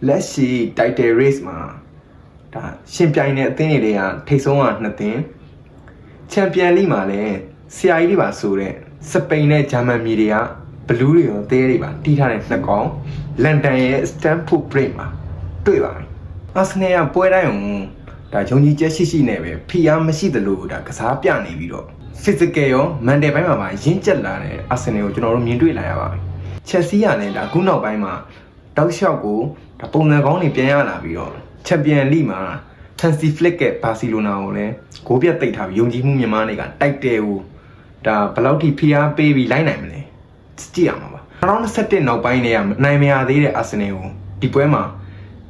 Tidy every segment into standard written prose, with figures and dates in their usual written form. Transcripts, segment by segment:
လက်ရှိ title race မှာဒါရှင်ပြိုင်တဲ့အသင်းတွေကထိတ်ဆုံးက2သင်းချန်ပီယံလိမှာလည်းဆရာကြီးတွေပါဆိုတဲ့စပိန်နဲ့ဂျာမန်မြေတွေကဘလူးတွေရောတဲတွေပါတီးထားတဲ့2ကောင်လန်ဒန်ရဲ့ Stamford Bridge မှာတွေ့ပါမယ်အာဆင်နယ်ကပွဲတိုင်းအောင်ဒါဂျုံကြီးကျက်ရှိနဲ့ပဲဖီအားမရှိသလိုဒါကစားပြနေပြီးတော့ physical ရော mental ဘိုင်းမှာရင့်ကျက်လာတဲ့အာဆင်နယ်ကိုကျွန်တော်တို့မြင်တွေ့လာရပါမယ်ချက်စီးကလည်းဒါအခုနောက်ပိုင်းမှာတောက်လျှောက်ကိုဒါပုံစံကောင်းတွေပြန်ရလာပြီးတော့ချန်ပီယံလိမှာဟန်စီဖလစ်ကဘာစီလိုနာကိုလည်းဂိုးပြတ်သိပ်ထားပြီးယုံကြည်မှုမြန်မာတွေကတိုက်တယ်ကိုဒါဘယ်လောက်ထိဖိအားပေးပြီးလိုက်နိုင်မလဲကြည့်ရမှာပါ2021နောက်ပိုင်းတွေကနိုင်မရသေးတဲ့အာဆင်နယ်ကိုဒီပွဲမှာ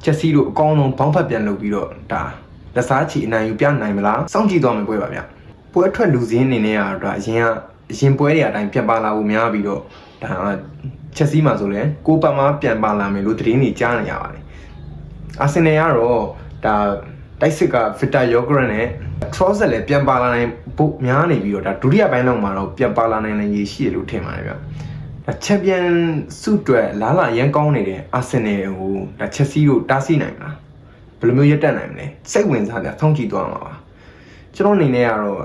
ချက်စီတို့အကောင်းဆုံးဘောင်းဖက်ပြန်လုပ်ပြီးတော့ဒါလက်စားချီအနိုင်ယူပြနိုင်မလားစောင့်ကြည့်သွားမယ်ပွဲပါဗျပွဲထွက်လူစင်းအနေနဲ့ကတော့အရင်ပွဲတွေအတိုင်းပြန်ပါလာဖို့များပြီးတော့ဒါချက်စီမှာဆိုလဲကိုပတ်မှာပြန်ပါလာမယ်လို့သတင်းတွေကြားနေရပါတယ်အာဆင်နယ်ကတော့ဒါတိုက်စစ်ကဗစ်တာယောဂရနဲ့ထရောဆက်လည်းပြန်ပါလာနိုင်ဖို့များနေပြီးတော့ဒါဒုတိယပိုင်းလောက်မှာတော့ပြန်ပါလာနိုင်ရည်ရှိတယ်လို့ထင်ပါတယ်ဗျဒါချန်ပီယံဆုအတွက်လားလာရန်ကောင်းနေတဲ့အာဆင်နယ်ကိုဒါချက်စီတို့တားဆီးနိုင်မလားဘယ်လိုမျိုးရပ်တန့်နိုင်မလဲစိတ်ဝင်စားကြဆောင်းကြည့်သွားမှာပါကျွန်တော်အနေနဲ့ကတော့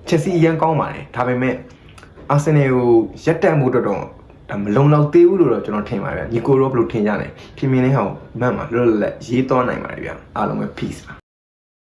ချက်စီရန်ကောင်းပါတယ်ဒါပေမဲ့အာဆင်နယ်ကိုရပ်တန့်မှုတော့ဒါမလုံလောက်သေးဘူးလို့တော့ကျွန်တော်ထင်ပါတယ်ညီကိုရောဘယ်လိုထင်ကြလဲပြင်လေးဟောင်းမှန်မှာလွတ်လပ်ရေးသွားနိုင်ပါတယ်ဗျအားလုံးပဲ peace ပါ